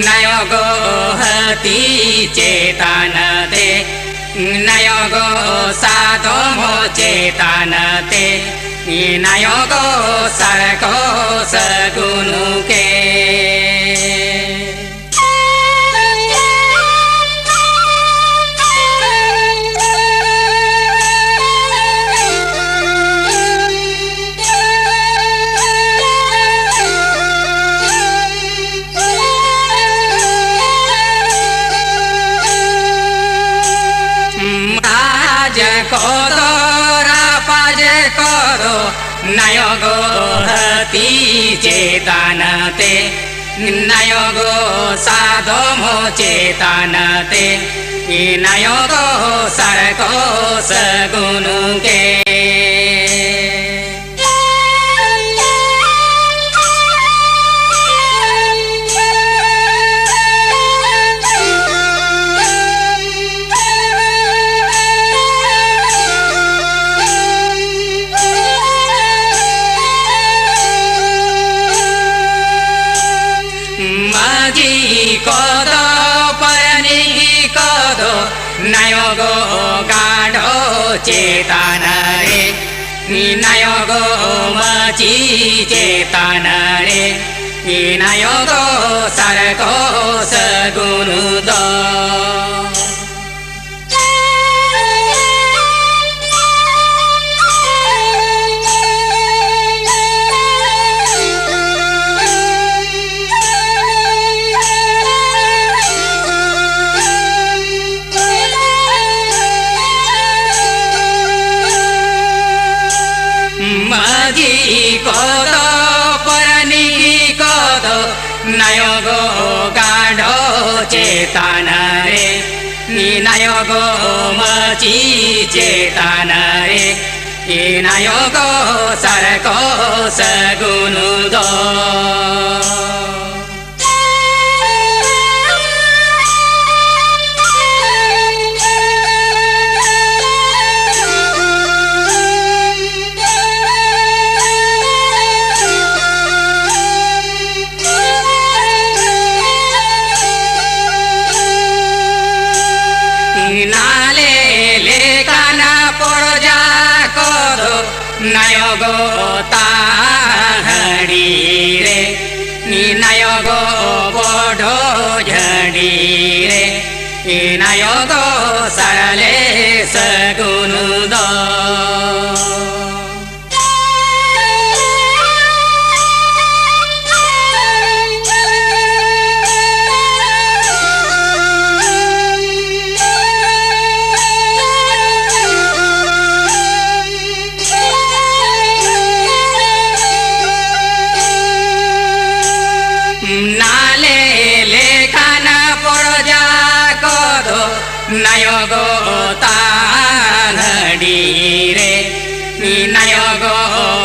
नयोगो हति चेतनते नयोगो साधो चेतनते नयोगो सरको सगुनु के कोदो रापाज कोदो नयोगो हति चेतनते नयोगो साधो चेतनते नयोगो सरको सगुनु के कोदो परनी कोदो नयोगो गाढो चेतन रे नयोगो मची चेतन रे नयोगो सरको सगुनु दो कोदो परनी कोदो नयोगो गाढो चेतन रे नयोगो मची चेतन रे नयोगो सरको सगुनु दो नयोगो ताहड़ी रे नयोगो बोढो झड़ी रे नयोगो सरले सगुनु दो नयोगो ताहड़ी रे नयोगो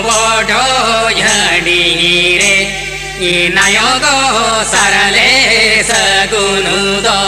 बोढो झड़ी रे नयोगो सरले सगुनु दो